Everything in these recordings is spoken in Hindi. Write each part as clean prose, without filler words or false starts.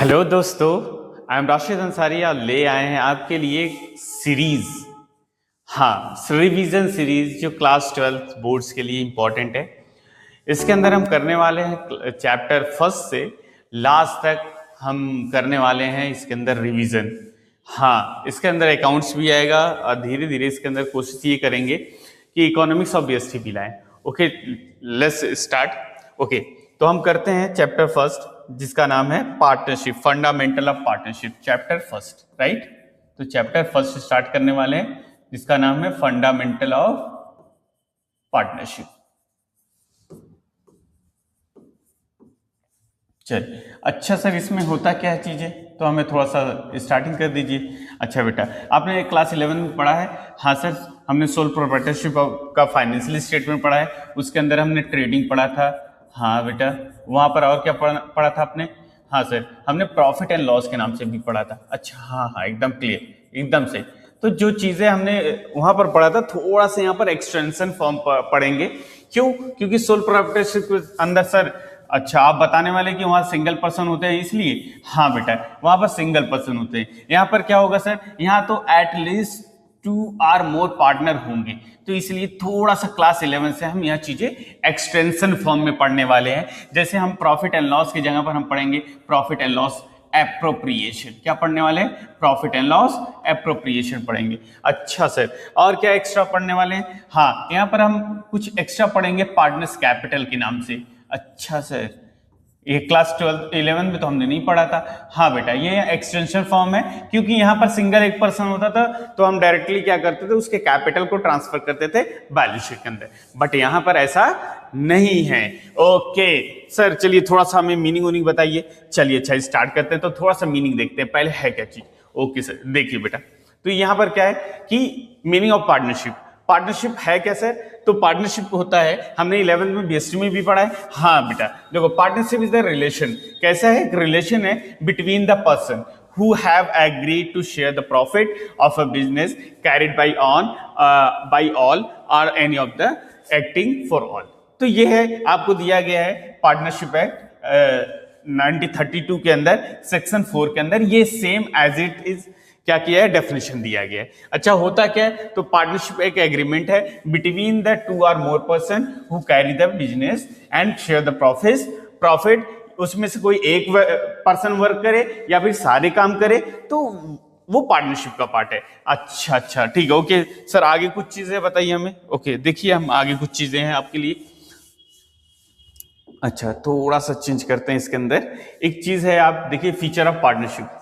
हेलो दोस्तों, आई एम राशिद अंसारी। आप ले आए हैं आपके लिए सीरीज, हाँ रिवीजन सीरीज जो क्लास 12 बोर्ड्स के लिए इम्पोर्टेंट है। इसके अंदर हम करने वाले हैं चैप्टर फर्स्ट से लास्ट तक हम करने वाले हैं इसके अंदर रिवीजन। हाँ, इसके अंदर अकाउंट्स भी आएगा और धीरे धीरे इसके अंदर कोशिश ये करेंगे कि इकोनॉमिक्स ऑफ बीएसटी भी लाएं। Okay, let's start. ओके, तो हम करते हैं चैप्टर फर्स्ट जिसका नाम है partnership, fundamental of partnership, chapter first, right. तो चैप्टर फर्स्ट स्टार्ट करने वाले हैं जिसका नाम है फंडामेंटल ऑफ पार्टनरशिप। चलिए, अच्छा सर इसमें होता क्या है चीजें, तो हमें थोड़ा सा स्टार्टिंग कर दीजिए। अच्छा बेटा, आपने क्लास 11 में पढ़ा है? हाँ सर, हमने सोल प्रोप्राइटरशिप का फाइनेंशियल स्टेटमेंट पढ़ा है, उसके अंदर हमने ट्रेडिंग पढ़ा था। हाँ बेटा, वहां पर और क्या पढ़ा था आपने? हाँ सर, हमने प्रॉफिट एंड लॉस के नाम से भी पढ़ा था। अच्छा हाँ, एकदम क्लियर, एकदम सही। तो जो चीजें हमने वहां पर पढ़ा था, थोड़ा सा यहाँ पर एक्सटेंशन फॉर्म पढ़ेंगे। क्यों? क्योंकि सोल प्रोप्राइटरशिप के अंदर सर, अच्छा आप बताने वाले कि वहां सिंगल पर्सन होते हैं इसलिए? हाँ बेटा, वहां पर सिंगल पर्सन होते हैं। यहाँ पर क्या होगा सर, यहाँ तो एटलीस्ट 2 और मोर पार्टनर होंगे, तो इसलिए थोड़ा सा क्लास 11 से हम यह चीजें एक्सटेंशन फॉर्म में पढ़ने वाले हैं। जैसे हम प्रॉफिट एंड लॉस की जगह पर हम पढ़ेंगे प्रॉफिट एंड लॉस एप्रोप्रिएशन। क्या पढ़ने वाले हैं? प्रॉफिट एंड लॉस एप्रोप्रिएशन पढ़ेंगे। अच्छा सर, और क्या एक्स्ट्रा पढ़ने वाले हैं? हाँ, यहाँ पर हम कुछ एक्स्ट्रा पढ़ेंगे पार्टनर्स कैपिटल के नाम से। अच्छा सर, ये क्लास 11 में तो हमने नहीं पढ़ा था। हाँ बेटा, ये एक्सटेंशन फॉर्म है, क्योंकि यहाँ पर सिंगल एक पर्सन होता था तो हम डायरेक्टली क्या करते थे, उसके कैपिटल को ट्रांसफर करते थे बैलेंस शीट के अंदर, बट यहाँ पर ऐसा नहीं है। ओके सर, चलिए थोड़ा सा हमें मीनिंग उनिंग बताइए। चलिए अच्छा स्टार्ट करते हैं, तो थोड़ा सा मीनिंग देखते हैं पहले है क्या चीज। ओके सर, देखिए बेटा, तो यहाँ पर क्या है कि मीनिंग ऑफ पार्टनरशिप, पार्टनरशिप है क्या सर? तो पार्टनरशिप होता है, हमने 11 में बीएसटी में भी पढ़ा है। हाँ बेटा, देखो पार्टनरशिप इज द रिलेशन। कैसा है? एक रिलेशन है between the person who have agreed to share the profit of a business carried by all or any of the acting for all। तो ये है, आपको दिया गया है पार्टनरशिप एक्ट 1932 के अंदर सेक्शन 4 के अंदर, ये सेम एज इट इज क्या किया है, डेफिनेशन दिया गया है। अच्छा होता क्या है, तो पार्टनरशिप एक एग्रीमेंट है बिटवीन द 2 और more person who carry the business and share the profit. उसमें से कोई एक पर्सन वर्क करे या फिर सारे काम करे, तो वो पार्टनरशिप का पार्ट है। अच्छा अच्छा, ठीक है। ओके सर, आगे कुछ चीजें बताइए हमें। ओके, देखिए हम आगे कुछ चीजें हैं आपके लिए। अच्छा, थोड़ा सा चेंज करते हैं इसके अंदर। एक चीज है, आप देखिए feature of partnership.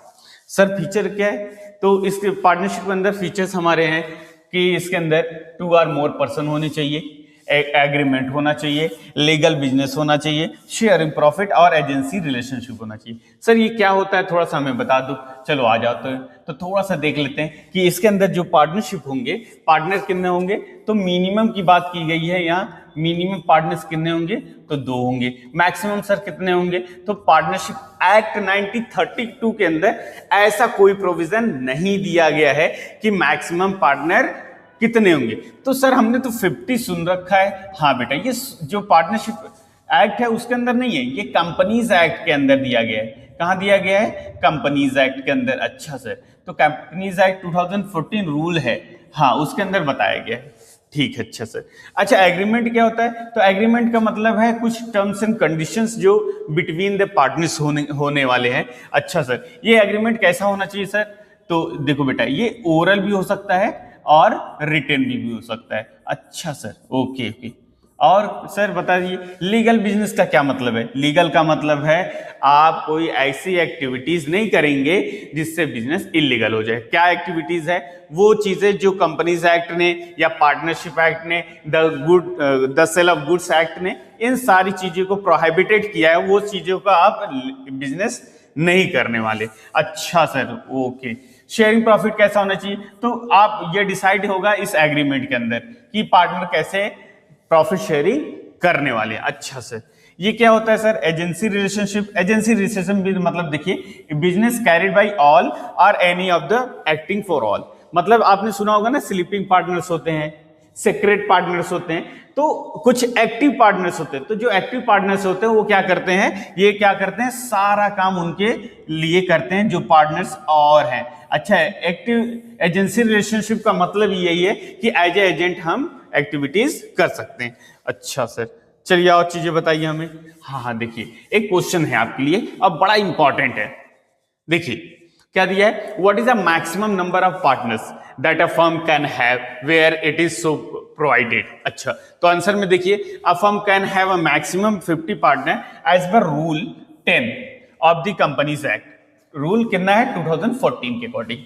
Sir feature क्या है? तो इस पार्टनरशिप के अंदर फीचर्स हमारे हैं कि इसके अंदर 2 और मोर पर्सन होने चाहिए, एग्रीमेंट होना चाहिए, लीगल बिजनेस होना चाहिए, शेयरिंग प्रॉफिट और एजेंसी रिलेशनशिप होना चाहिए। सर ये क्या होता है, थोड़ा सा हमें बता दो। चलो आ जाते हैं, तो थोड़ा सा देख लेते हैं कि इसके अंदर जो पार्टनरशिप होंगे, पार्टनर कितने होंगे। तो मिनिमम की बात की गई है यहाँ, मिनिमम पार्टनर्स कितने होंगे, तो 2 होंगे। मैक्सिमम सर कितने होंगे, तो पार्टनरशिप एक्ट 1932 के अंदर ऐसा कोई प्रोविजन नहीं दिया गया है कि मैक्सिमम पार्टनर कितने होंगे। तो सर हमने तो 50 सुन रखा है। हाँ बेटा, ये जो पार्टनरशिप एक्ट है उसके अंदर नहीं है, ये कंपनीज एक्ट के अंदर दिया गया है। कहाँ दिया गया है? कंपनीज एक्ट के अंदर। अच्छा सर, तो कंपनीज एक्ट 2014 रूल है, हाँ उसके अंदर बताया गया है। ठीक है, अच्छा सर। अच्छा, एग्रीमेंट क्या होता है? तो एग्रीमेंट का मतलब है कुछ टर्म्स एंड कंडीशंस जो बिटवीन द पार्टनर्स होने वाले हैं। अच्छा सर, ये एग्रीमेंट कैसा होना चाहिए सर? तो देखो बेटा, ये ओरल भी हो सकता है और रिटन भी हो सकता है। अच्छा सर, ओके ओके। और सर बताइए लीगल बिजनेस का क्या मतलब है? लीगल का मतलब है आप कोई ऐसी एक्टिविटीज नहीं करेंगे जिससे बिजनेस इलीगल हो जाए। क्या एक्टिविटीज है? वो चीजें जो कंपनीज एक्ट ने या पार्टनरशिप एक्ट ने, the sale of goods act ने इन सारी चीजों को प्रोहिबिटेड किया है, वो चीजों का आप बिजनेस नहीं करने वाले। अच्छा सर, ओके। शेयरिंग प्रॉफिट कैसा होना चाहिए? तो आप ये डिसाइड होगा इस एग्रीमेंट के अंदर कि पार्टनर कैसे प्रॉफिट शेयरिंग करने वाले। अच्छा सर, ये क्या होता है sir? Agency relationship. Agency relationship मतलब देखिए, बिजनेस कैरिड बाय ऑल और any of the acting for all. मतलब आपने सुना होगा ना, स्लीपिंग पार्टनर्स होते हैं। सीक्रेट पार्टनर्स होते हैं, तो कुछ एक्टिव पार्टनर्स होते हैं। तो जो एक्टिव पार्टनर्स होते हैं वो क्या करते हैं, ये क्या करते हैं, सारा काम उनके लिए करते हैं जो पार्टनर्स और हैं। अच्छा, एक्टिव एजेंसी रिलेशनशिप का मतलब यही है कि एज ए एजेंट हम एक्टिविटीज कर सकते हैं। अच्छा सर, चलिए और चीजें बताइए हमें। हाँ देखिए, एक क्वेश्चन है आपके लिए, अब बड़ा इंपॉर्टेंट है। देखिए क्या दिया है, what is the maximum number of partners that a firm can have where it is so provided. अच्छा, तो आंसर में देखिए, a firm can have a maximum 50 partner as per rule 10 of the companies act. Rule कितना है, 2014 के अकॉर्डिंग।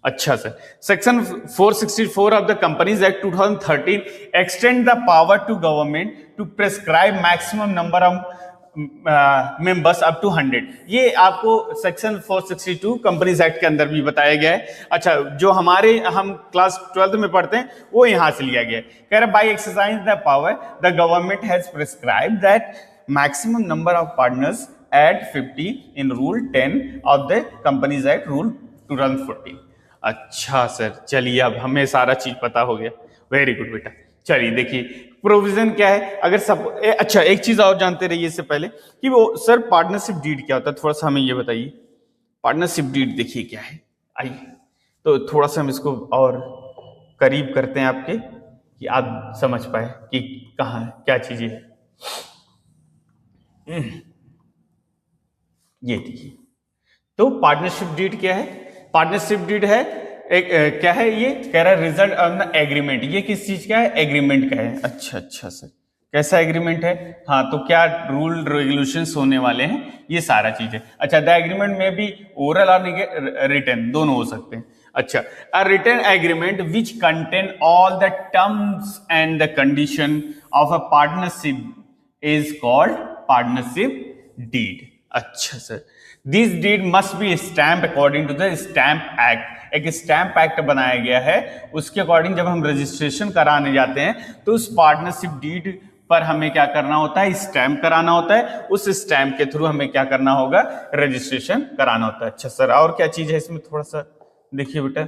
अच्छा sir, section 464 of the companies act 2013 extend the power to government to prescribe maximum number of members up to 100। ये आपको सेक्शन 462 कंपनीज एक्ट के अंदर भी बताया गया है। अच्छा, जो हम क्लास 12 में पढ़ते हैं वो यहां से लिया गया है। कह रहा by exercise the power the government has prescribe that maximum number of partners at 50 in rule 10 of the companies act rule 2014। अच्छा सर, चलिए अब हमें सारा चीज पता हो गया। वेरी गुड बेटा। चलिए देखिए, प्रोविजन क्या है, अगर सब अच्छा एक चीज और जानते रहिए इससे पहले कि वो सर पार्टनरशिप डीड क्या होता है, थोड़ा सा हमें ये बताइए। पार्टनरशिप डीड देखिए क्या है, आइए तो थोड़ा सा हम इसको और करीब करते हैं आपके, कि आप समझ पाए कि कहाँ क्या चीजें है। ये देखिए, तो पार्टनरशिप डीड क्या है, पार्टनरशिप डीड है एक क्या है, ये कह रहा है रिजल्ट ऑफ द एग्रीमेंट। ये किस चीज का है, एग्रीमेंट का है। अच्छा सर, कैसा एग्रीमेंट है, हाँ तो क्या रूल रेगुलेशंस होने वाले हैं, ये सारा चीज है। अच्छा, द एग्रीमेंट में भी ओरल और रिटन दोनों हो सकते हैं। अच्छा, a written agreement which contain all the terms and the condition of a partnership is called partnership deed. अच्छा sir, this deed must be stamp according to the stamp act. एक स्टैम्प एक्ट बनाया गया है, उसके अकॉर्डिंग जब हम रजिस्ट्रेशन कराने जाते हैं तो उस पार्टनरशिप डीड पर हमें क्या करना होता है, स्टैम्प कराना होता है। उस स्टैम्प के थ्रू हमें क्या करना होगा, रजिस्ट्रेशन कराना होता है। अच्छा सर, और क्या चीज है इसमें, थोड़ा सा देखिए बेटा,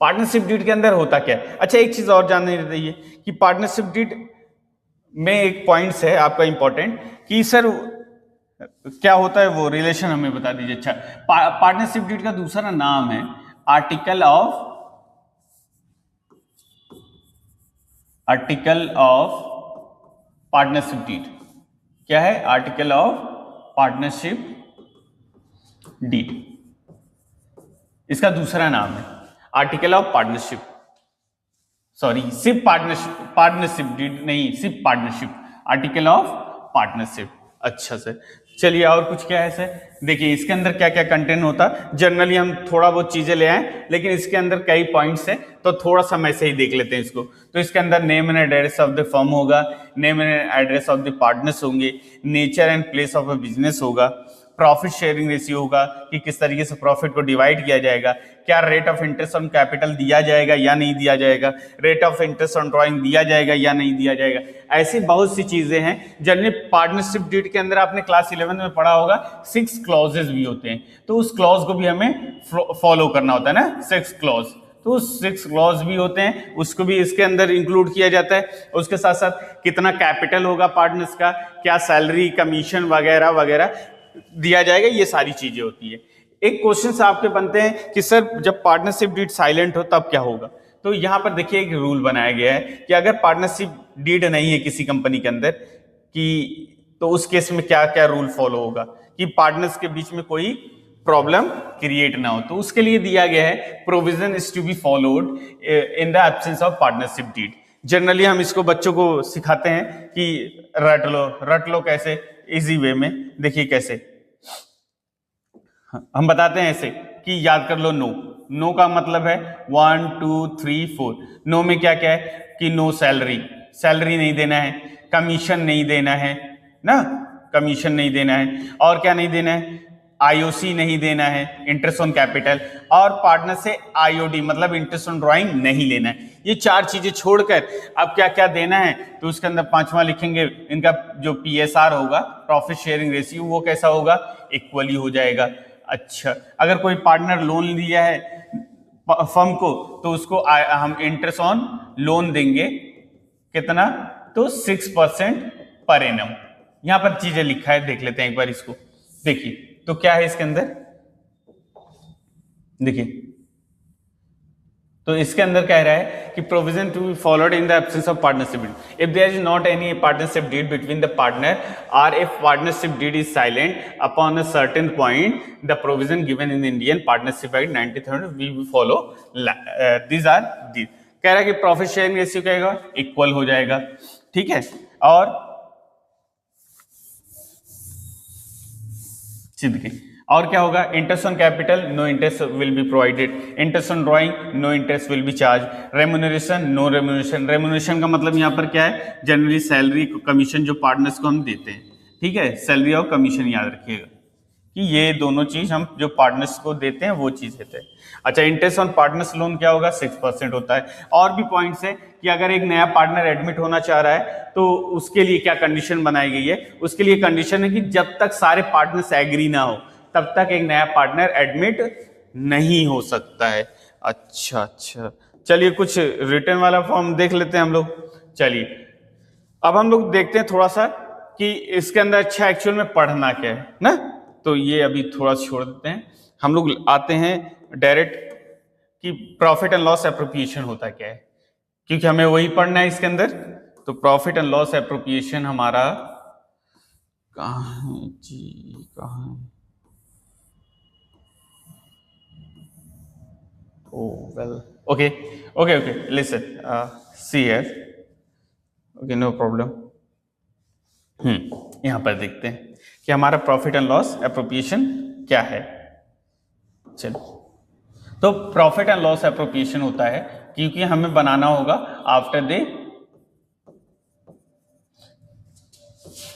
पार्टनरशिप डीड के अंदर होता क्या है। अच्छा, एक चीज और जानने रहिए कि पार्टनरशिप डीड में एक पॉइंट्स है आपका इंपॉर्टेंट, कि सर क्या होता है, वो रिलेशन हमें बता दीजिए। अच्छा, पार्टनरशिप डीड का दूसरा नाम है आर्टिकल ऑफ पार्टनरशिप डीड। क्या है, आर्टिकल ऑफ पार्टनरशिप डीड, इसका दूसरा नाम है आर्टिकल ऑफ पार्टनरशिप, सॉरी सिर्फ पार्टनरशिप डीड नहीं, सिर्फ पार्टनरशिप, आर्टिकल ऑफ पार्टनरशिप। अच्छा सर, चलिए और कुछ क्या है सर, देखिए इसके अंदर क्या क्या कंटेंट होता है। जनरली हम थोड़ा बहुत चीजें ले आए, लेकिन इसके अंदर कई पॉइंट्स हैं, तो थोड़ा सा हम ऐसे ही देख लेते हैं इसको। तो इसके अंदर name and address of the firm होगा, name and address of the partners होंगे, nature and place of a business होगा, प्रॉफिट शेयरिंग रेशियो होगा कि किस तरीके से प्रॉफिट को डिवाइड किया जाएगा, क्या rate of interest on capital दिया जाएगा या नहीं दिया जाएगा, rate of interest on drawing दिया जाएगा या नहीं दिया जाएगा। ऐसी बहुत सी चीजें हैं। जनरली पार्टनरशिप डीड के अंदर आपने क्लास 11 में पढ़ा होगा 6 क्लॉजेज भी होते हैं, तो उस क्लॉज को भी हमें फॉलो करना होता है ना, 6 क्लॉज। तो 6 क्लॉज भी होते हैं, उसको भी इसके अंदर इंक्लूड किया जाता है। उसके साथ साथ कितना कैपिटल होगा पार्टनर्स का, क्या सैलरी कमीशन वगैरह वगैरह दिया जाएगा, ये सारी चीजें होती है। एक क्वेश्चन आपके बनते हैं कि सर जब पार्टनरशिप डीड साइलेंट हो तब क्या होगा। तो यहां पर देखिए एक रूल बनाया गया है कि अगर पार्टनरशिप डीड नहीं है किसी कंपनी के अंदर कि, तो उस केस में क्या क्या रूल फॉलो होगा कि पार्टनर्स के बीच में कोई प्रॉब्लम क्रिएट ना हो। तो उसके लिए दिया गया है provision is to be followed in the absence of partnership deed. Generally हम इसको बच्चों को सिखाते हैं कि रट लो कैसे, इजी वे में। देखिए कैसे हम बताते हैं ऐसे कि याद कर लो, नो का मतलब है 1 2 3 4। नो में क्या क्या है कि नो सैलरी नहीं देना है, कमीशन नहीं देना है ना, कमीशन नहीं देना है, और क्या नहीं देना है, आईओसी नहीं देना है, इंटरेस्ट ऑन कैपिटल, और पार्टनर से आईओडी मतलब इंटरेस्ट ऑन ड्राइंग नहीं लेना है। ये 4 चीजें छोड़कर अब क्या क्या देना है, तो उसके अंदर 5वां लिखेंगे, इनका जो पीएसआर होगा, प्रॉफिट शेयरिंग रेशियो, वो कैसा होगा, इक्वली हो जाएगा। अच्छा, अगर कोई पार्टनर लोन लिया है फर्म को, तो उसको हम इंटरेस्ट ऑन लोन देंगे कितना, तो 6% पर एनम। यहां पर चीजें लिखा है, देख लेते हैं एक बार इसको। देखिए तो क्या है इसके अंदर, देखिए तो इसके अंदर कह रहा है कि provision to be followed in the absence of partnership deed, if there is not any partnership deed between the partner और if partnership deed is silent upon a certain point, the provision given in Indian partnership act 1933 we will follow these are these. कह रहा है कि प्रॉफिट शेयरिंग रेशियो क्या होगा, इक्वल हो जाएगा, ठीक है। और और क्या होगा, interest on capital no interest will be provided, interest on drawing no interest will be charge, remuneration no remuneration. Remuneration का मतलब यहाँ पर क्या है, जनरली सैलरी कमीशन जो पार्टनर्स को हम देते हैं, ठीक है, सैलरी और कमीशन याद रखिएगा कि ये दोनों चीज हम जो पार्टनर्स को देते हैं वो चीज देते हैं। अच्छा, इंटरेस्ट ऑन पार्टनर्स लोन क्या होगा, 6% होता है। और भी पॉइंट्स है कि अगर एक नया पार्टनर एडमिट होना चाह रहा है तो उसके लिए क्या कंडीशन बनाई गई है, उसके लिए कंडीशन है कि जब तक सारे पार्टनर्स एग्री ना हो तब तक एक नया पार्टनर एडमिट नहीं हो सकता है। अच्छा, चलिए कुछ रिटर्न वाला फॉर्म देख लेते हैं हम लोग। चलिए अब हम लोग देखते हैं थोड़ा सा कि इसके अंदर अच्छा एक्चुअल में पढ़ना क्या है ना, तो ये अभी थोड़ा छोड़ देते हैं। हम लोग आते हैं डायरेक्ट कि प्रॉफिट एंड लॉस एप्रोप्रिएशन होता क्या है, क्योंकि हमें वही पढ़ना है इसके अंदर। तो प्रॉफिट एंड लॉस एप्रोप्रिएशन हमारा कहाँ है जी, कहाँ है? Oh well, okay, listen, see here, okay, no problem. यहां पर देखते हैं कि हमारा प्रॉफिट एंड लॉस एप्रोप्रिएशन क्या है। चलो, तो प्रॉफिट एंड लॉस एप्रोप्रिएशन होता है क्योंकि हमें बनाना होगा after the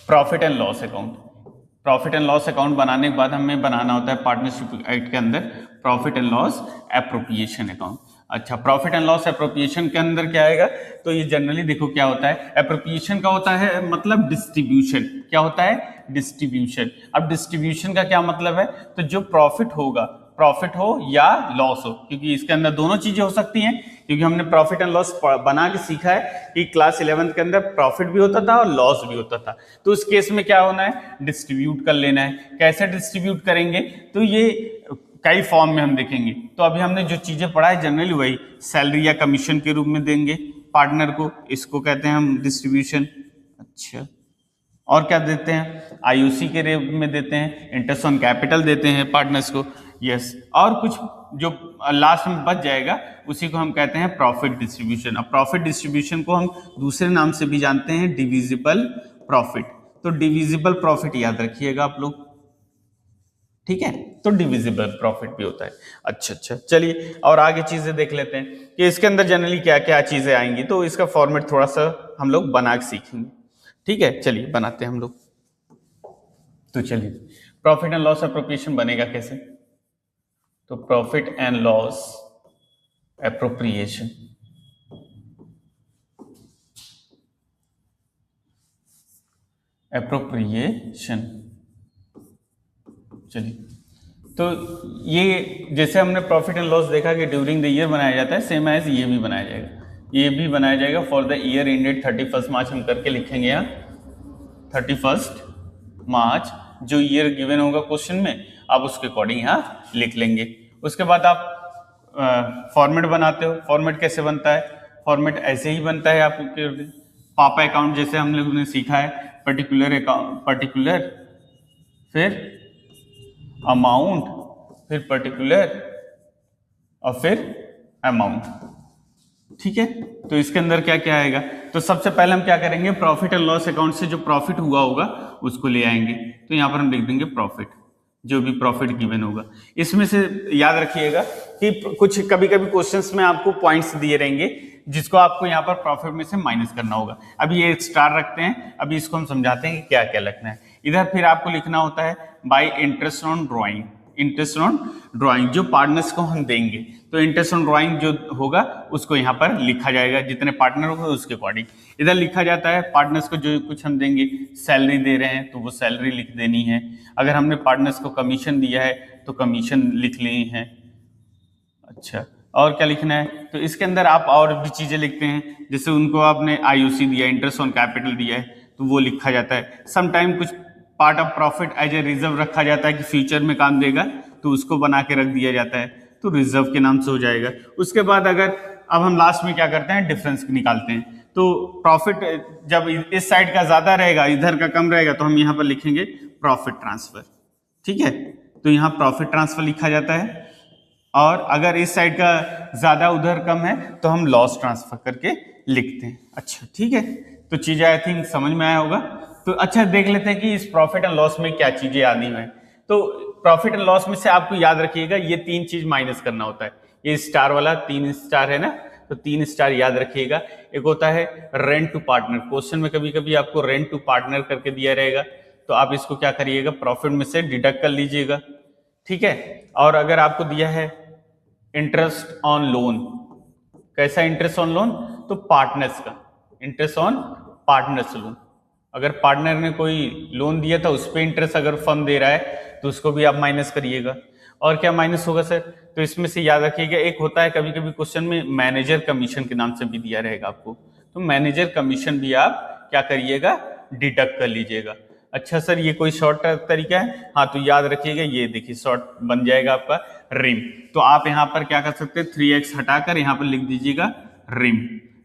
profit and loss account. Profit and loss account बनाने के बाद हमें बनाना होता है पार्टनरशिप एक्ट के अंदर profit and loss appropriation account. अच्छा, प्रॉफिट एंड लॉस एप्रोप्रिएशन के अंदर क्या आएगा, तो ये जनरली देखो क्या होता है, एप्रोप्रिएशन का होता है मतलब डिस्ट्रीब्यूशन। क्या होता है, डिस्ट्रीब्यूशन। अब डिस्ट्रीब्यूशन का क्या मतलब है, तो जो प्रॉफिट होगा, प्रॉफिट हो या लॉस हो, क्योंकि इसके अंदर दोनों चीजें हो सकती हैं, क्योंकि हमने प्रॉफिट एंड लॉस बना के सीखा है कि क्लास 11th के अंदर प्रॉफिट भी होता था और लॉस भी होता था। तो उस केस में क्या होना है, डिस्ट्रीब्यूट कर लेना है। कैसे डिस्ट्रीब्यूट करेंगे, तो ये कई फॉर्म में हम देखेंगे। तो अभी हमने जो चीजें पढ़ा है जनरली वही सैलरी या कमीशन के रूप में देंगे पार्टनर को, इसको कहते हैं हम डिस्ट्रीब्यूशन। अच्छा, और क्या देते हैं, आईओसी के रूप में देते हैं, इंटरेस्ट ऑन कैपिटल देते हैं पार्टनर्स को, यस। और कुछ जो लास्ट में बच जाएगा उसी को हम कहते हैं प्रॉफिट डिस्ट्रीब्यूशन। अब प्रॉफिट डिस्ट्रीब्यूशन को हम दूसरे नाम से भी जानते हैं, डिविजिबल प्रॉफिट। तो डिविजिबल प्रॉफिट याद रखिएगा आप लोग, ठीक है, तो डिविजिबल प्रॉफिट भी होता है। अच्छा, चलिए और आगे चीजें देख लेते हैं कि इसके अंदर जनरली क्या क्या चीजें आएंगी, तो इसका फॉर्मेट थोड़ा सा हम लोग बना के सीखेंगे, ठीक है। चलिए बनाते हैं हम लोग। तो चलिए प्रॉफिट एंड लॉस एप्रोप्रिएशन बनेगा कैसे, तो प्रॉफिट एंड लॉस एप्रोप्रिएशन, चलिए तो ये जैसे हमने प्रॉफिट एंड लॉस देखा कि ड्यूरिंग द ईयर बनाया जाता है, सेम एज ये भी बनाया जाएगा। ये भी बनाया जाएगा फॉर द ईयर एंडेड 31 मार्च, हम करके लिखेंगे यहाँ 31 मार्च, जो ईयर गिवन होगा क्वेश्चन में आप उसके अकॉर्डिंग यहाँ लिख लेंगे। उसके बाद आप फॉर्मेट बनाते हो। फॉर्मेट कैसे बनता है, फॉर्मेट ऐसे ही बनता है आपके पापा अकाउंट जैसे हम लोगों ने सीखा है, पर्टिकुलर अकाउंट, पर्टिकुलर फिर अमाउंट, फिर पर्टिकुलर और फिर अमाउंट, ठीक है। तो इसके अंदर क्या क्या आएगा, तो सबसे पहले हम क्या करेंगे, प्रॉफिट एंड लॉस अकाउंट से जो प्रॉफिट हुआ होगा उसको ले आएंगे। तो यहां पर हम लिख देंगे प्रॉफिट, जो भी प्रॉफिट गिवन होगा। इसमें से याद रखिएगा कि कुछ कभी कभी क्वेश्चंस में आपको पॉइंट्स दिए रहेंगे जिसको आपको यहाँ पर प्रॉफिट में से माइनस करना होगा। अभी ये स्टार रखते हैं, अभी इसको हम समझाते हैं कि क्या क्या लिखना है। इधर फिर आपको लिखना होता है bye interest on drawing, interest on drawing जो पार्टनर्स को हम देंगे, तो इंटरेस्ट ऑन ड्रॉइंग जो होगा उसको यहाँ पर लिखा जाएगा, जितने पार्टनर होंगे उसके अकॉर्डिंग। इधर लिखा जाता है पार्टनर्स को जो कुछ हम देंगे, सैलरी दे रहे हैं तो वो सैलरी लिख देनी है। अगर हमने पार्टनर्स को कमीशन दिया है तो कमीशन लिख ली है। अच्छा, और क्या लिखना है, तो इसके अंदर आप और भी चीजें लिखते हैं, जैसे उनको आपने आईओसी दिया, इंटरेस्ट ऑन कैपिटल दिया है, तो वो लिखा जाता है। समटाइम कुछ part of profit as a reserve रखा जाता है कि फ्यूचर में काम देगा, तो उसको बना के रख दिया जाता है, तो रिजर्व के नाम से हो जाएगा। उसके बाद अगर अब हम लास्ट में क्या करते हैं, डिफरेंस निकालते हैं। तो प्रॉफिट जब इस साइड का ज्यादा रहेगा, इधर का कम रहेगा, तो हम यहाँ पर लिखेंगे प्रॉफिट ट्रांसफर, ठीक है। तो यहाँ प्रॉफिट ट्रांसफर लिखा जाता है, और अगर इस साइड का ज्यादा उधर कम है तो हम लॉस ट्रांसफर करके लिखते हैं। अच्छा ठीक है, तो चीजें आई थिंक समझ में आया होगा। तो अच्छा देख लेते हैं कि इस प्रॉफिट एंड लॉस में क्या चीजें आनी है। तो प्रॉफिट एंड लॉस में से आपको याद रखिएगा ये 3 चीज माइनस करना होता है। ये स्टार वाला 3 स्टार है ना, तो 3 स्टार याद रखिएगा। एक होता है रेंट टू पार्टनर, क्वेश्चन में कभी कभी आपको रेंट टू पार्टनर करके दिया रहेगा, तो आप इसको क्या करिएगा, प्रॉफिट में से डिडक्ट कर लीजिएगा, ठीक है। और अगर आपको दिया है इंटरेस्ट ऑन लोन, कैसा इंटरेस्ट ऑन लोन, तो पार्टनर्स का इंटरेस्ट ऑन पार्टनर्स लोन। अगर पार्टनर ने कोई लोन दिया था उस पर इंटरेस्ट अगर फर्म दे रहा है तो उसको भी आप माइनस करिएगा। और क्या माइनस होगा सर, तो इसमें से याद रखिएगा एक होता है कभी कभी क्वेश्चन में मैनेजर कमीशन के नाम से भी दिया रहेगा आपको, तो मैनेजर कमीशन भी आप क्या करिएगा, डिडक्ट कर लीजिएगा। अच्छा सर ये कोई शॉर्ट तरीका है, हाँ तो याद रखिएगा, ये देखिए शॉर्ट बन जाएगा आपका रिम। तो आप यहाँ पर क्या कर सकते हैं, 3x हटाकर यहाँ पर लिख दीजिएगा रिम,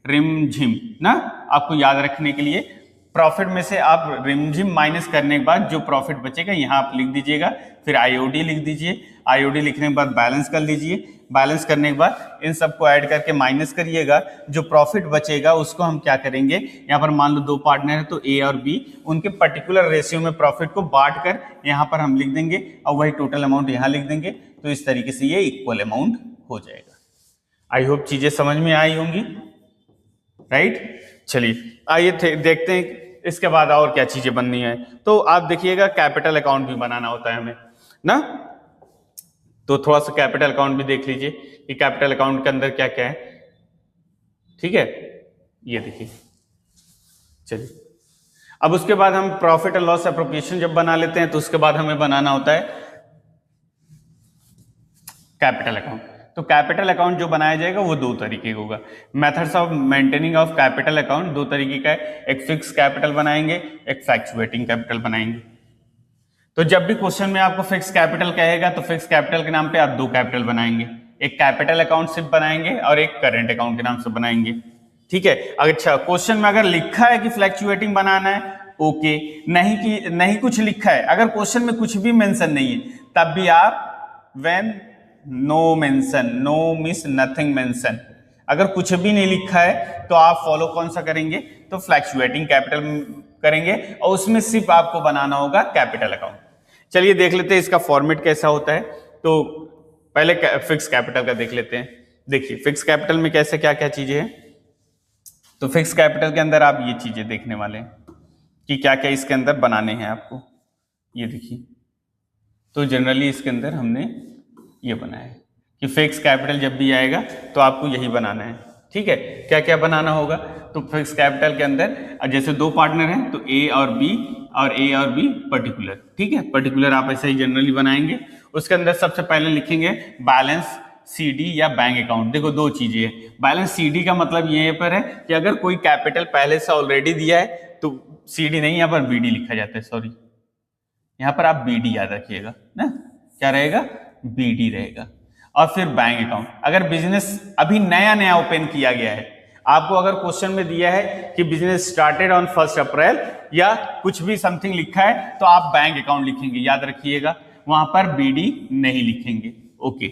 रिम झिम ना, आपको याद रखने के लिए। प्रॉफिट में से आप रिमझिम माइनस करने के बाद जो प्रॉफिट बचेगा यहाँ आप लिख दीजिएगा, फिर आईओडी लिख दीजिए, आईओडी लिखने के बाद बैलेंस कर लीजिए, बैलेंस करने के बाद इन सबको ऐड करके माइनस करिएगा, जो प्रॉफिट बचेगा उसको हम क्या करेंगे, यहाँ पर मान लो 2 पार्टनर है तो ए और बी, उनके पर्टिकुलर रेशियो में प्रॉफिट को बांट कर यहाँ पर हम लिख देंगे और वही टोटल अमाउंट यहाँ लिख देंगे, तो इस तरीके से ये इक्वल अमाउंट हो जाएगा। आई होप चीजें समझ में आई होंगी, राइट। चलिए आइए देखते हैं इसके बाद और क्या चीजें बननी है। तो आप देखिएगा कैपिटल अकाउंट भी बनाना होता है हमें ना, तो थोड़ा सा कैपिटल अकाउंट भी देख लीजिए कि कैपिटल अकाउंट के अंदर क्या क्या है, ठीक है, ये देखिए। चलिए अब उसके बाद हम प्रॉफिट एंड लॉस एप्रोप्रिएशन जब बना लेते हैं तो उसके बाद हमें बनाना होता है कैपिटल अकाउंट। तो कैपिटल अकाउंट जो बनाया जाएगा वो 2 तरीके का होगा। Methods of maintaining of capital account 2 तरीके का है, एक फिक्स कैपिटल बनाएंगे, एक फ्लक्चुएटिंग कैपिटल बनाएंगे। तो जब भी क्वेश्चन में आपको फिक्स कैपिटल कहेगा तो फिक्स कैपिटल के नाम पे आप 2 कैपिटल बनाएंगे, एक कैपिटल अकाउंट सिर्फ बनाएंगे और एक करेंट अकाउंट के नाम से बनाएंगे, ठीक है। अच्छा क्वेश्चन में अगर लिखा है कि फ्लक्चुएटिंग बनाना है ओके, नहीं कुछ लिखा है, अगर क्वेश्चन में कुछ भी मेंशन नहीं है तब भी आप when no mention, no means nothing mention, अगर कुछ भी नहीं लिखा है तो आप फॉलो कौन सा करेंगे, तो फ्लक्चुएटिंग कैपिटल करेंगे और उसमें सिर्फ आपको बनाना होगा कैपिटल अकाउंट। चलिए देख लेते हैं इसका फॉर्मेट कैसा होता है। तो पहले फिक्स कैपिटल का देख लेते हैं। देखिए फिक्स कैपिटल में कैसे क्या क्या चीजें हैं, तो फिक्स कैपिटल के अंदर आप ये चीजें देखने वाले हैं कि क्या क्या इसके अंदर बनाने हैं आपको, ये देखिए। तो जनरली इसके अंदर हमने ये बनाया है कि फिक्स कैपिटल जब भी आएगा तो आपको यही बनाना है, ठीक है। क्या क्या बनाना होगा, तो फिक्स कैपिटल के अंदर जैसे 2 पार्टनर हैं तो ए और बी पर्टिकुलर, ठीक है, पर्टिकुलर आप ऐसे ही जनरली बनाएंगे। उसके अंदर सबसे पहले लिखेंगे बैलेंस सीडी या बैंक अकाउंट। देखो 2 चीजें हैं, बैलेंस सीडी का मतलब ये पर है कि अगर कोई कैपिटल पहले से ऑलरेडी दिया है तो सीडी नहीं, यहाँ पर बीडी लिखा जाता है, सॉरी यहाँ पर आप बीडी याद रखिएगा ना, क्या रहेगा, बीडी रहेगा। और फिर बैंक अकाउंट, अगर बिजनेस अभी नया ओपन किया गया है, आपको अगर क्वेश्चन में दिया है कि बिजनेस स्टार्टेड ऑन 1 अप्रैल या कुछ भी समथिंग लिखा है तो आप बैंक अकाउंट लिखेंगे, याद रखिएगा, वहां पर बीडी नहीं लिखेंगे, ओके।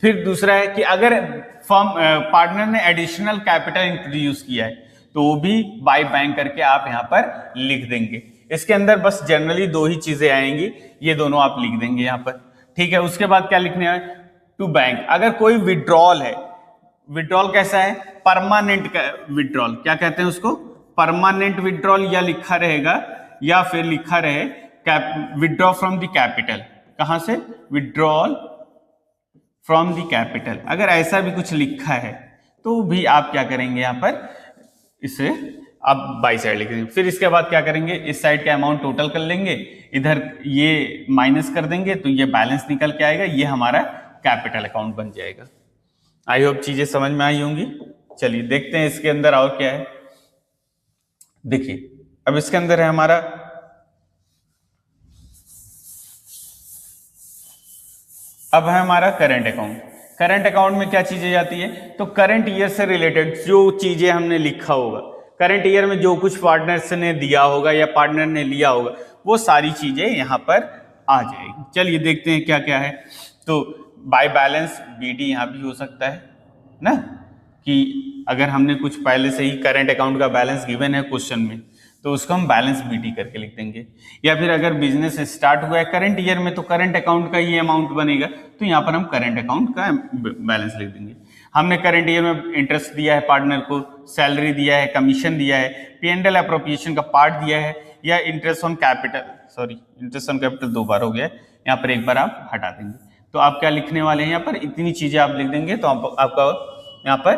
फिर दूसरा है कि अगर फर्म पार्टनर ने एडिशनल कैपिटल इंट्रोड्यूस किया है तो वो भी बाय बैंक करके आप यहाँ पर लिख देंगे। इसके अंदर बस जनरली 2 ही चीजें आएंगी, ये दोनों आप लिख देंगे यहाँ पर, ठीक है। उसके बाद क्या लिखने है, टू बैंक, अगर कोई विड्रॉल है, विड्रॉल कैसा है, परमानेंट विड्रॉल, क्या कहते हैं उसको, परमानेंट विड्रॉल, या लिखा रहेगा या फिर लिखा रहे विड्रॉ फ्रॉम द कैपिटल, कहां से, विड्रॉल फ्रॉम द कैपिटल, अगर ऐसा भी कुछ लिखा है तो भी आप क्या करेंगे, यहाँ पर इसे आप बाई साइड लिख देंगे। फिर इसके बाद क्या करेंगे, इस साइड का अमाउंट टोटल कर लेंगे, इधर ये माइनस कर देंगे तो ये बैलेंस निकल के आएगा, ये हमारा कैपिटल अकाउंट बन जाएगा, आई होप चीजें समझ में आई होंगी। चलिए देखते हैं इसके अंदर और क्या है। देखिए अब इसके अंदर है हमारा अब है हमारा करंट अकाउंट। करंट अकाउंट में क्या चीजें जाती है, तो करंट ईयर से रिलेटेड जो चीजें हमने लिखा होगा, करंट ईयर में जो कुछ पार्टनर्स ने दिया होगा या पार्टनर ने लिया होगा, वो सारी चीजें यहां पर आ जाएगी। चलिए देखते हैं क्या क्या है। तो बाय बैलेंस बीटी यहां भी हो सकता है ना, कि अगर हमने कुछ पहले से ही करंट अकाउंट का बैलेंस गिवन है क्वेश्चन में, तो उसको हम बैलेंस बीटी करके लिख देंगे। या फिर अगर बिजनेस स्टार्ट हुआ है करंट ईयर में, तो करंट अकाउंट का ये अमाउंट बनेगा, तो यहाँ पर हम करंट अकाउंट का बैलेंस लिख देंगे। हमने करंट ईयर में इंटरेस्ट दिया है पार्टनर को, सैलरी दिया है, कमीशन दिया है, P&L अप्रोप्रिएशन का पार्ट दिया है, या interest on capital, sorry interest on capital 2 बार हो गया है, यहाँ पर एक बार आप हटा देंगे। तो आप क्या लिखने वाले हैं, यहाँ पर इतनी चीजें आप लिख देंगे, तो आपका यहाँ पर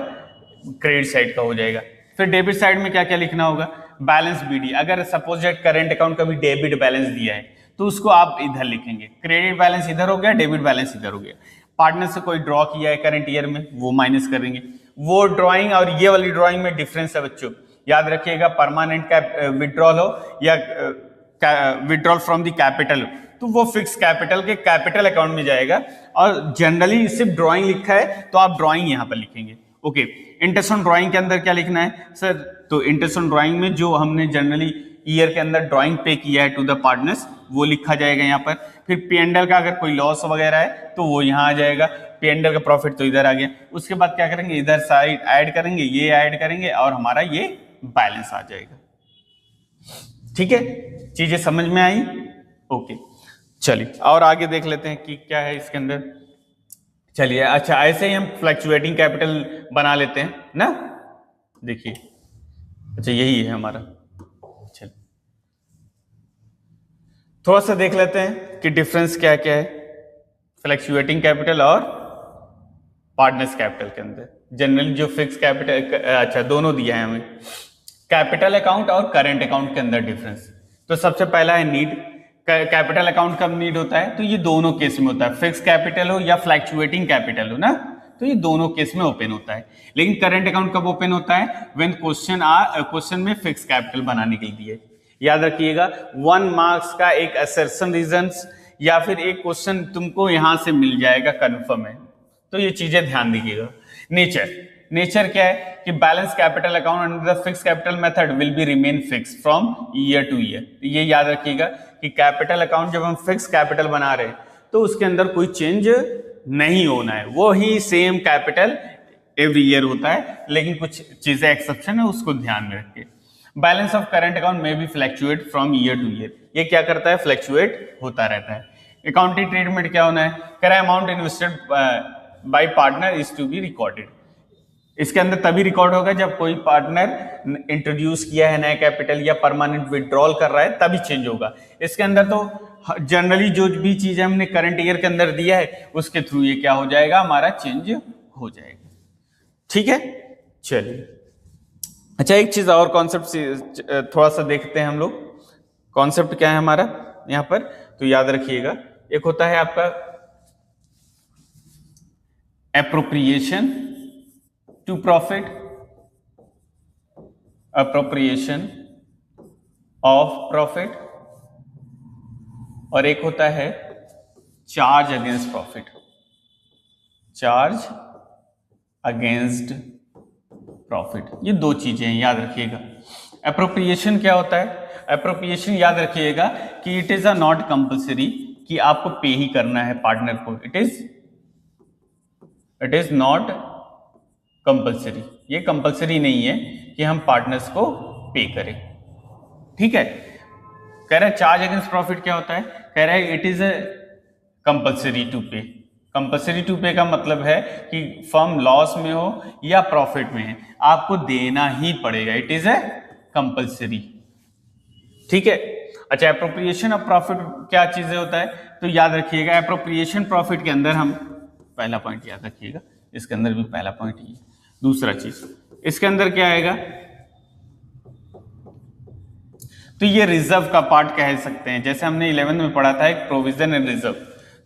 क्रेडिट साइड का हो जाएगा। फिर डेबिट साइड में क्या क्या लिखना होगा, बैलेंस बीडी। अगर सपोज दैट करंट अकाउंट का भी डेबिट बैलेंस दिया है, तो उसको आप इधर लिखेंगे, क्रेडिट बैलेंस इधर हो गया, डेबिट बैलेंस इधर हो गया। पार्टनर से कोई ड्रॉ किया है करंट ईयर में, वो माइनस करेंगे। वो ड्रॉइंग और ये वाली ड्रॉइंग में डिफरेंस है बच्चों, याद रखिएगा। परमानेंट विड्रॉल हो या विड्रॉल फ्रॉम द कैपिटल, तो वो फिक्स कैपिटल के कैपिटल अकाउंट में जाएगा। और जनरली सिर्फ ड्रॉइंग लिखा है, तो आप ड्रॉइंग यहां पर लिखेंगे। ओके, इंटरेस्ट ऑन ड्राइंग के अंदर क्या लिखना है सर, तो इंटरेस्ट ऑन ड्राइंग में जो हमने जनरली ईयर के अंदर ड्राइंग पे किया है टू द पार्टनर्स, वो लिखा जाएगा यहाँ पर। फिर P&L का अगर कोई लॉस वगैरह है, तो वो यहाँ आ जाएगा। P&L का प्रॉफिट तो इधर आ गया। उसके बाद क्या करेंगे, इधर साइड ऐड करेंगे, ये ऐड करेंगे, और हमारा ये बैलेंस आ जाएगा। ठीक है, चीजें समझ में आई? ओके, चलिए और आगे देख लेते हैं कि क्या है इसके अंदर। चलिए अच्छा, ऐसे ही हम फ्लक्चुएटिंग कैपिटल बना लेते हैं ना। देखिए अच्छा, यही है हमारा। चलिए थोड़ा सा देख लेते हैं कि डिफरेंस क्या क्या है फ्लक्चुएटिंग कैपिटल और पार्टनर्स कैपिटल के अंदर। जनरली जो फिक्स कैपिटल, अच्छा दोनों दिया है हमें, कैपिटल अकाउंट और करंट अकाउंट के अंदर डिफरेंस। तो सबसे पहला है नीड। कैपिटल अकाउंट कब नीड होता है, तो ये दोनों केस में होता है, फिक्स कैपिटल हो या फ्लक्चुएटिंग कैपिटल हो ना, तो ये दोनों केस में ओपन होता है। लेकिन करंट अकाउंट कब ओपन होता है, व्हेन क्वेश्चन में फिक्स कैपिटल बनाने के लिए। याद रखिएगा 1 मार्क्स का एक असर्शन रीजंस या फिर एक क्वेश्चन तुमको यहां से मिल जाएगा कन्फर्म है, तो ये चीजें ध्यान दीजिएगा। नेचर क्या है कि balance capital account under the fix capital method will be remain fix from year two year. ये याद रखिएगा कि कैपिटल अकाउंट जब हम फिक्स कैपिटल बना रहे हैं, तो उसके अंदर कोई चेंज नहीं होना है, वो ही सेम कैपिटल एवरी ईयर होता है। लेकिन कुछ चीजें एक्सेप्शन है, उसको ध्यान में रखिए। बैलेंस ऑफ करंट अकाउंट में भी fluctuate from year two year. ये क्या करता है, फ्लक्चुएट होता रहता है। अकाउंटिंग ट्रीटमेंट क्या होना है, करें amount invested by partner is to be recorded. इसके अंदर तभी रिकॉर्ड होगा जब कोई पार्टनर इंट्रोड्यूस किया है नया कैपिटल या परमानेंट विड्रॉल कर रहा है, तभी चेंज होगा। इसके अंदर तो जनरली जो भी चीज हमने करंट ईयर के अंदर दिया है, उसके थ्रू ये क्या हो जाएगा, हमारा चेंज हो जाएगा। ठीक है, चलिए अच्छा, एक चीज और कॉन्सेप्ट थोड़ा सा देखते हैं हम लोग। कॉन्सेप्ट क्या है हमारा यहां पर, तो याद रखिएगा, एक होता है आपका appropriation to profit, appropriation of profit, और एक होता है charge against profit, charge against profit. ये दो चीजें हैं, याद रखिएगा। एप्रोप्रिएशन क्या होता है, एप्रोप्रिएशन याद रखिएगा कि it is a not compulsory कि आपको पे ही करना है पार्टनर को, इट इज नॉट कंपल्सरी। ये कंपल्सरी नहीं है कि हम पार्टनर्स को पे करें। ठीक है, कह रहा है चार्ज अगेंस्ट प्रॉफिट क्या होता है, कह रहा है it is a compulsory to pay. Compulsory to pay का मतलब है कि फर्म लॉस में हो या प्रॉफिट में है, आपको देना ही पड़ेगा, इट इज ए कंपल्सरी। ठीक है, अच्छा एप्रोप्रिएशन ऑफ प्रॉफिट क्या चीजें होता है, तो याद रखिएगा एप्रोप्रिएशन प्रॉफिट के अंदर हम पहला पॉइंट याद रखिएगा, इसके अंदर भी पहला पॉइंट ही है। दूसरा चीज इसके अंदर क्या आएगा, तो ये रिजर्व का पार्ट कह सकते हैं। जैसे हमने 11 में पढ़ा था एक प्रोविजन एंड रिजर्व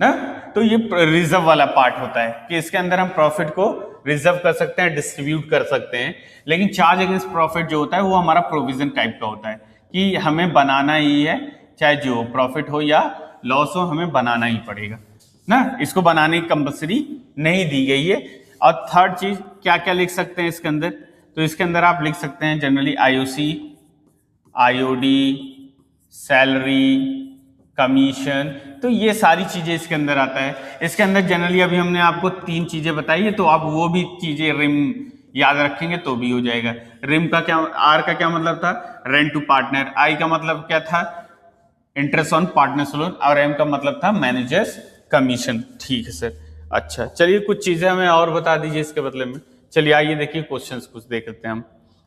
ना, तो ये रिजर्व वाला पार्ट होता है कि इसके अंदर हम प्रॉफिट को रिजर्व कर सकते हैं, डिस्ट्रीब्यूट कर सकते हैं। लेकिन चार्ज अगेंस्ट प्रॉफिट जो होता है वो हमारा प्रोविजन टाइप का होता है कि हमें बनाना ही है, चाहे जो प्रॉफिट हो या लॉस हो, हमें बनाना ही पड़ेगा ना, इसको बनाने की कंपल्सरी नहीं दी गई है। और थर्ड चीज क्या क्या लिख सकते हैं इसके अंदर, तो इसके अंदर आप लिख सकते हैं generally IOC, IOD, salary, commission, तो ये सारी चीजें इसके अंदर आता है। इसके अंदर जनरली अभी हमने आपको 3 चीजें बताई है, तो आप वो भी चीजें रिम याद रखेंगे तो भी हो जाएगा। रिम का क्या, आर का क्या मतलब था, रेंट टू पार्टनर, आई का मतलब क्या था, इंटरेस्ट ऑन पार्टनर्स लोन, और एम का मतलब था मैनेजर्स कमीशन। ठीक है सर, अच्छा चलिए कुछ चीजें हमें और बता दीजिए इसके बदले में। चलिए आइए देखिए क्वेश्चंस कुछ देख लेते हैं हम,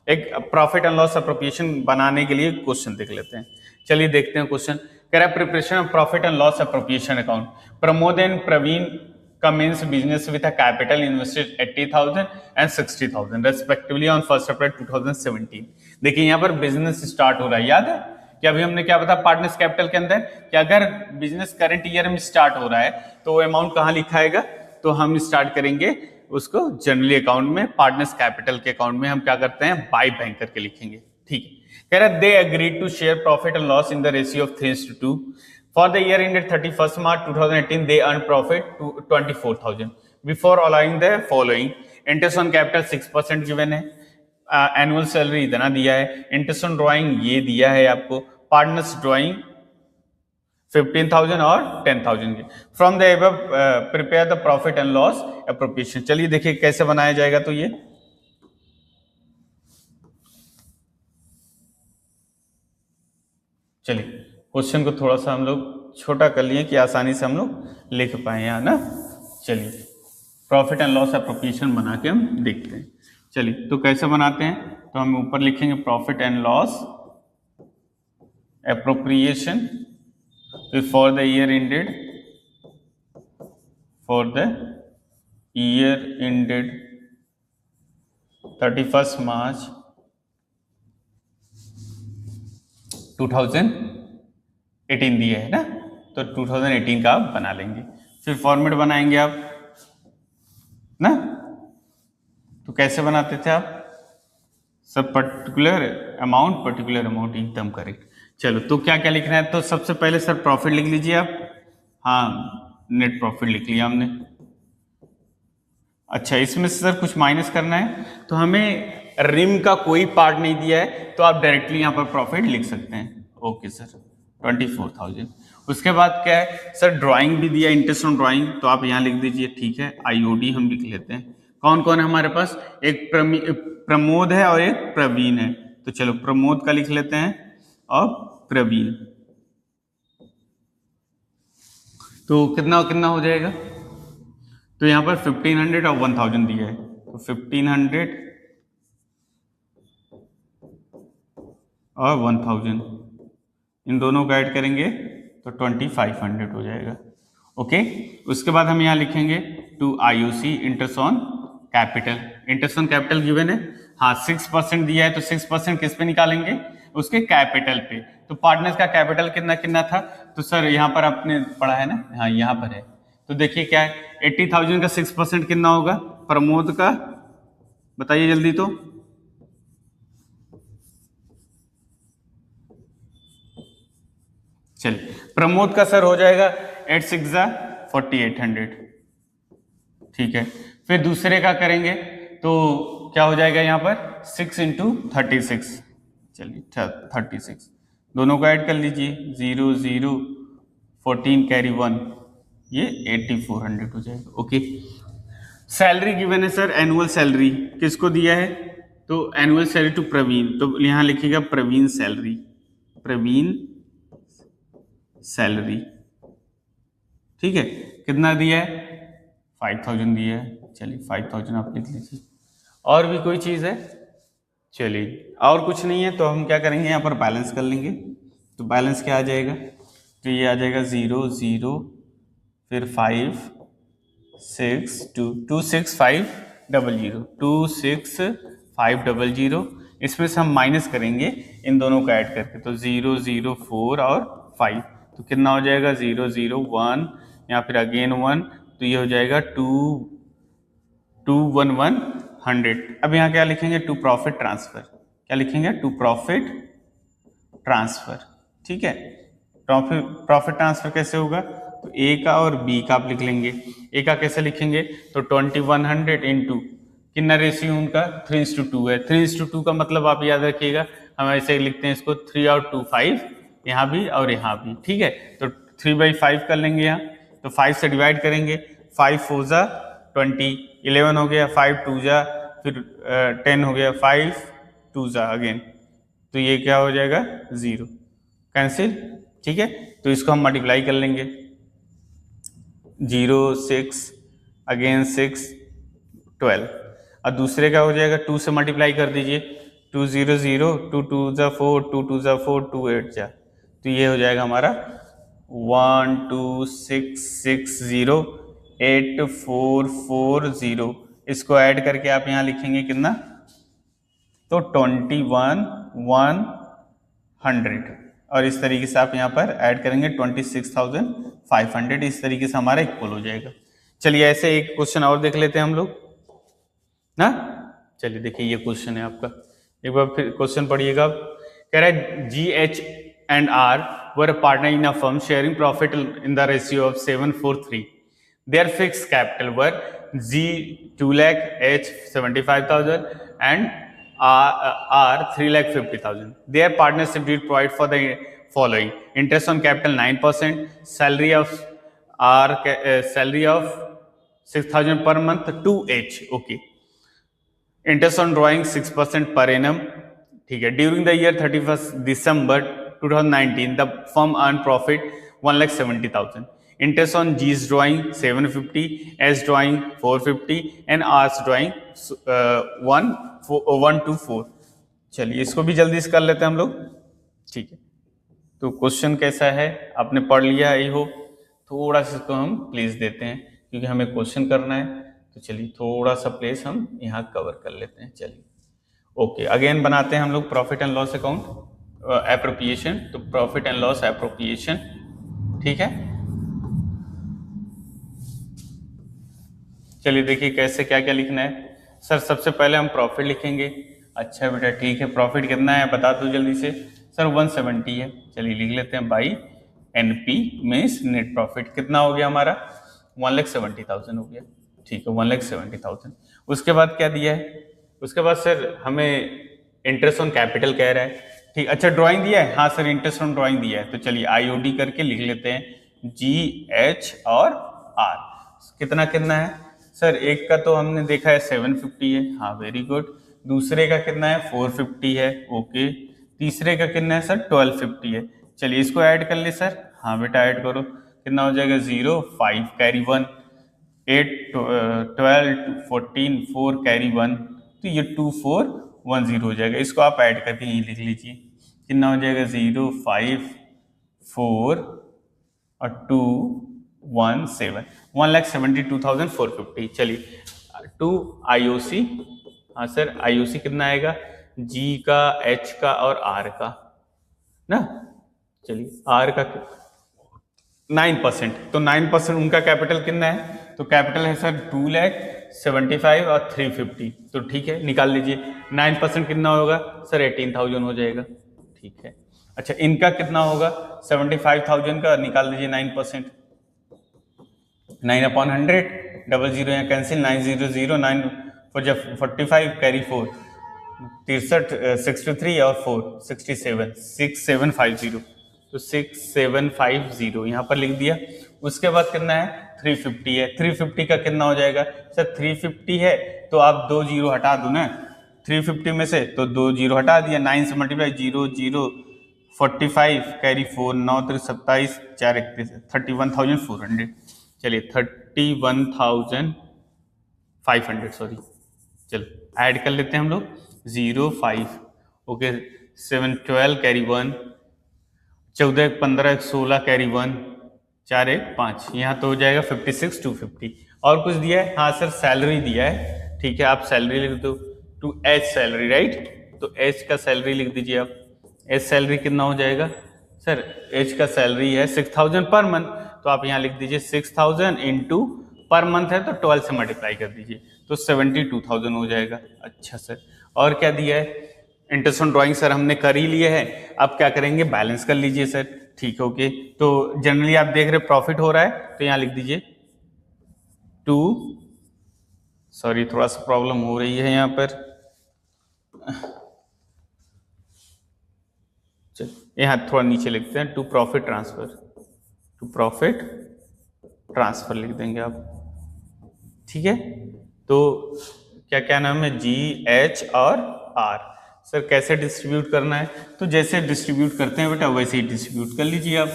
एक प्रॉफिट एंड लॉस अप्रोप्रिएशन बनाने के लिए क्वेश्चन देख लेते हैं। चलिए देखते हैं क्वेश्चन, कह रहा है preparation of profit and loss appropriation account. Pramod and Praveen commenced business with a capital invested 80,000 and 60,000 respectively on 1st April 2017। देखिए यहाँ पर बिजनेस स्टार्ट हो रहा है, याद है कि अभी हमने क्या बताया पार्टनर्स कैपिटल के अंदर कि अगर बिजनेस करंट ईयर में स्टार्ट हो रहा है तो वो अमाउंट कहाँ लिखा आएगा, तो हम स्टार्ट करेंगे उसको जनरली अकाउंट में, पार्टनर्स कैपिटल के अकाउंट में हम क्या करते हैं बाय बैंक करके लिखेंगे। ठीक है, कह रहा है they agreed to share profit and loss in the ratio of 3:2। For the year ended 31st March 2018, they earned profit to 24,000 before allowing the following: interest on capital 6% given है, एनुअल सैलरी इतना दिया है, इंटरेस्ट ऑन ड्राइंग ये दिया है आपको, पार्टनर्स ड्राइंग 15,000 और 10,000 की। From the above prepare the profit and loss appropriation. चलिए देखिए कैसे बनाया जाएगा, तो ये चलिए क्वेश्चन को थोड़ा सा हम लोग छोटा कर लिए कि आसानी से हम लोग लिख पाए यहाँ ना। चलिए प्रॉफिट एंड लॉस एप्रोप्रिएशन बना के हम देखते हैं। चलिए तो कैसे बनाते हैं, तो हम ऊपर लिखेंगे profit and loss appropriation for the year ended 31st March 2018 दिया है ना, तो 2018 का आप बना लेंगे। फिर फॉर्मेट बनाएंगे आप ना, तो कैसे बनाते थे आप, सब पर्टिकुलर अमाउंट एकदम करेक्ट। चलो तो क्या क्या लिखना है, तो सबसे पहले सर प्रॉफिट लिख लीजिए आप, हाँ नेट प्रॉफिट लिख लिया हमने। अच्छा इसमें से सर कुछ माइनस करना है, तो हमें रिम का कोई पार्ट नहीं दिया है, तो आप डायरेक्टली यहाँ पर प्रॉफिट लिख सकते हैं। Okay sir 24,000। उसके बाद क्या है सर, ड्राइंग भी दिया, इंटरेस्ट ऑन ड्राइंग, तो आप यहाँ लिख दीजिए। ठीक है, आईओडी हम लिख लेते हैं। कौन कौन है हमारे पास, एक प्रमोद है और एक प्रवीण है, तो चलो प्रमोद का लिख लेते हैं और प्रवीण, तो कितना कितना हो जाएगा, तो यहाँ पर 1500 और 1000 दिया है, तो 1500 और 1000 इन दोनों को ऐड करेंगे तो 2500 हो जाएगा। ओके, उसके बाद हम यहाँ लिखेंगे to IOC interest on capital. Interest on capital given है, हाँ 6% दिया है, तो 6% किस पे निकालेंगे, उसके कैपिटल पे। तो पार्टनर्स का कैपिटल कितना कितना था, तो सर यहाँ पर आपने पढ़ा है ना, हाँ यहाँ पर है, तो देखिए क्या है 80,000 का 6% कितना होगा, प्रमोद का बताइए जल्दी, तो चलिए प्रमोद का सर हो जाएगा 8 6 4800। ठीक है, फिर दूसरे का करेंगे तो क्या हो जाएगा यहाँ पर 6 × 36, चलिए 36, दोनों को ऐड कर लीजिए, 0 0 14 कैरी 1, ये 8400 हो जाएगा। ओके, सैलरी गिवन है सर, एनुअल सैलरी किसको दिया है, तो एनुअल सैलरी टू प्रवीण, तो यहाँ लिखिएगा प्रवीण सैलरी, प्रवीण सैलरी। ठीक है, कितना दिया है 5000 दिया है, चलिए 5000 आप लिख लीजिए। और भी कोई चीज़ है, चलिए और कुछ नहीं है, तो हम क्या करेंगे यहाँ पर बैलेंस कर लेंगे, तो बैलेंस क्या आ जाएगा, तो ये आ जाएगा 0 0 फिर 5 6 2 26500 26500, इसमें से हम माइनस करेंगे इन दोनों को ऐड करके, तो 0 0 4 और 5, तो कितना हो जाएगा 0 0 1 यहाँ फिर अगेन 1, तो ये हो जाएगा 21100। अब यहाँ क्या लिखेंगे, टू प्रॉफिट ट्रांसफर, क्या लिखेंगे, टू प्रॉफिट ट्रांसफर। ठीक है, प्रॉफिट ट्रांसफर कैसे होगा, तो ए का और बी का आप लिख लेंगे। ए का कैसे लिखेंगे, तो 2100 इंटू कितना रेशियो उनका 3:2 है। 3:2 का मतलब आप याद रखिएगा, हम ऐसे लिखते हैं इसको 3 और 2 5, यहाँ भी और यहाँ भी। ठीक है, तो 3/5 कर लेंगे यहाँ, तो 5 से डिवाइड करेंगे, 5 4 जा 20, 11 हो गया, 5 2 जा फिर 10 हो गया, 5 2 जा अगेन, तो ये क्या हो जाएगा 0, कैंसिल। ठीक है, तो इसको हम मल्टीप्लाई कर लेंगे, 0 6 अगेन 6 12, और दूसरे का हो जाएगा 2 से मल्टीप्लाई कर दीजिए, 2 0 0 2 2 जा 4 2 2 जा 4 2 8 जा, तो ये हो जाएगा हमारा 126608440। इसको ऐड करके आप यहाँ लिखेंगे कितना, तो 21100, और इस तरीके से आप यहाँ पर ऐड करेंगे 26500, इस तरीके से हमारा इक्वल हो जाएगा। चलिए ऐसे एक क्वेश्चन और देख लेते हैं हम लोग ना। चलिए देखिए ये क्वेश्चन है आपका, एक बार फिर क्वेश्चन पढ़िएगा। कह रहा है GH and R were a partner in a firm sharing profit in the ratio of 7:3. Their fixed capital were G 2 lakh, H 75,000 and R 3,50,000. Their partnership did provide for the following: interest on capital 9%, salary of salary of 6,000 per month to H. Okay. Interest on drawing 6% per annum. ठीक है, during the year 31 December 2019 the firm earn profit 1,70,000. Interest on जी's drawing 750, S drawing 450 and R's drawing 124. चलिए इसको भी जल्दी से कर लेते हैं हम लोग। ठीक है, तो क्वेश्चन कैसा है आपने पढ़ लिया आई हो, थोड़ा सा इसको हम प्लीज देते हैं क्योंकि हमें क्वेश्चन करना है, तो चलिए थोड़ा सा प्लेस हम यहाँ कवर कर लेते हैं। चलिए ओके, अगेन बनाते हैं हम लोग profit and loss account appropriation, तो प्रॉफिट एंड लॉस एप्रोप्रिएशन। ठीक है, चलिए देखिए कैसे क्या क्या लिखना है। सर सबसे पहले हम प्रॉफिट लिखेंगे। अच्छा बेटा ठीक है, प्रॉफिट कितना है बता दो जल्दी से। सर 170 है, चलिए लिख लेते हैं by NP means net profit कितना हो गया हमारा 1,70,000 हो गया। ठीक है 1,70,000। उसके बाद क्या दिया है, उसके बाद सर हमें इंटरेस्ट ऑन कैपिटल कह रहा है। ठीक, अच्छा ड्राइंग दिया है, हाँ सर इंटरेस्ट ऑन ड्राइंग दिया है, तो चलिए IOD करके लिख लेते हैं GH और R। कितना कितना है सर, एक का तो हमने देखा है 750 है, हाँ वेरी गुड। दूसरे का कितना है 450 है, ओके। तीसरे का कितना है सर 1250 है। चलिए इसको ऐड कर ले सर, हाँ बेटा ऐड करो, कितना हो जाएगा 0 5 कैरी 1 8 12 14 4 कैरी 1, तो ये 2410 हो जाएगा। इसको आप ऐड करके यही लिख लीजिए, कितना हो जाएगा 0 5 4 और 217 1,72,450। चलिए टू IOC, हाँ सर IOC कितना आएगा G का H का और R का ना। चलिए R का 9%, तो 9% उनका कैपिटल कितना है, तो कैपिटल है सर 2,75,000 और 350, तो ठीक है निकाल लीजिए। 9% कितना होगा सर 18,000 हो जाएगा। ठीक है, अच्छा इनका कितना होगा 75,000 का, निकाल दीजिए 9%, 9/100 00 यहाँ कैंसिल, 900 9 4 45 कैरी 4 63 63 और 4 67 6750, तो 6750 यहाँ पर लिख दिया। उसके बाद कितना है 350 है, 350 का कितना हो जाएगा सर 350 है तो आप 2 जीरो हटा दो ना 350 में से, तो 2 जीरो हटा दिया, 9 से मल्टीप्लाई 0 0 45 कैरी 4 9 3 27 4 31 31,400। चलिए 31,500 सॉरी, चलो ऐड कर लेते हैं हम लोग 0 5 ओके 7 12 कैरी 1 14 15 16 कैरी 1 4 1 5, यहाँ तो हो जाएगा 56,250। और कुछ दिया है, हाँ सर सैलरी दिया है। ठीक है आप सैलरी लिख दो, टू H सैलरी राइट, तो H का सैलरी लिख दीजिए आप। H सैलरी कितना हो जाएगा सर, H का सैलरी है 6,000 पर मंथ, तो आप यहाँ लिख दीजिए 6000 इंटू पर मंथ है तो 12 से मल्टीप्लाई कर दीजिए तो 72,000 हो जाएगा। अच्छा सर, और क्या दिया है? इंटरेस्ट ऑन ड्राइंग सर हमने कर ही लिए है, अब क्या करेंगे, बैलेंस कर लीजिए सर। ठीक है, ओके। तो जनरली आप देख रहे प्रॉफिट हो रहा है तो यहाँ लिख दीजिए 2, सॉरी थोड़ा सा प्रॉब्लम हो रही है यहाँ पर, यहाँ थोड़ा नीचे लिखते हैं to profit transfer, to profit transfer लिख देंगे आप। ठीक है, तो क्या क्या नाम है, GH और R। सर कैसे डिस्ट्रीब्यूट करना है? तो जैसे डिस्ट्रीब्यूट करते हैं बेटा वैसे ही डिस्ट्रीब्यूट कर लीजिए आप।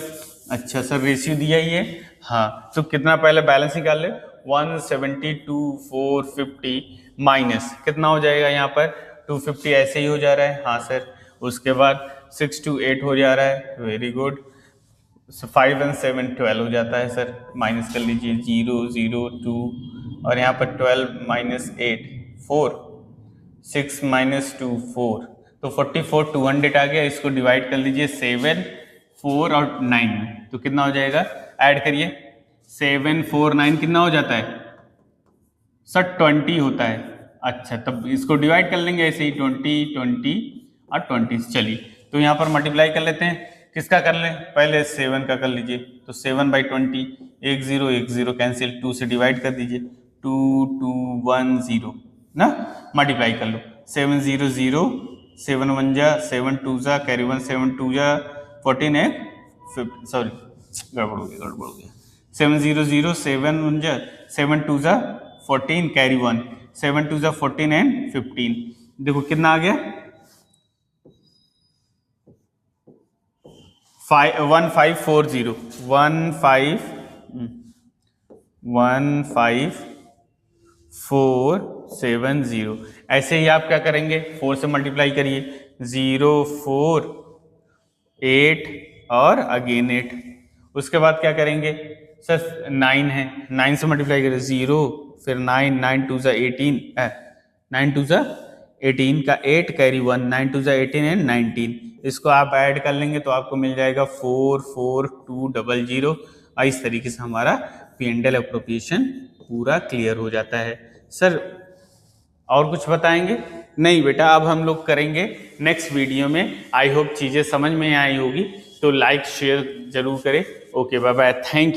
अच्छा सर, रेशियो दिया ही है, हाँ, तो कितना पहले बैलेंस निकाल ले, 172,450 माइनस कितना हो जाएगा यहाँ पर 250, ऐसे ही हो जा रहा है, हाँ सर। उसके बाद 628 हो जा रहा है, वेरी गुड। 5 and 7 12 हो जाता है सर, माइनस कर लीजिए 0 0 2 और यहाँ पर 12 माइनस 8 4 6 माइनस 2 4, तो 44 200 आ गया। इसको डिवाइड कर लीजिए 7 4 और 9 में, तो कितना हो जाएगा, ऐड करिए 7 4 9 कितना हो जाता है सर 20 होता है। अच्छा, तब इसको डिवाइड कर लेंगे ऐसे ही 20 20 और 20। चलिए तो यहाँ पर मल्टीप्लाई कर लेते हैं, किसका कर लें, पहले 7 का कर लीजिए, तो 7/20, 1 0 1 0 कैंसिल, 2 से डिवाइड कर दीजिए, 2 2 1 0 ना, मल्टीप्लाई कर लो, 7 0 0 7 1 जा 7 2 जा कैरी 1 7 2 जा 14 1 सॉरी गड़बड़ हो गया 7 0 0 7 1 जा 7 2 जा 14 कैरी 1 7 2 जा 14 एंड 15, देखो कितना आ गया 1540 15470। ऐसे ही आप क्या करेंगे, 4 से मल्टीप्लाई करिए, 0 4 8 और अगेन 8। उसके बाद क्या करेंगे सर, 9 है, 9 से मल्टीप्लाई करिए, 0 फिर 9 9 2 जा 18 9 2 जा 18 का 8 कैरी 1 9 2 जा 18 एंड 19। इसको आप ऐड कर लेंगे तो आपको मिल जाएगा 44200 और इस तरीके से हमारा P&L एप्रोप्रिएशन पूरा क्लियर हो जाता है। सर और कुछ बताएंगे? नहीं बेटा, अब हम लोग करेंगे नेक्स्ट वीडियो में। आई होप चीज़ें समझ में आई होगी, तो लाइक शेयर जरूर करें। Okay, bye bye, thank you.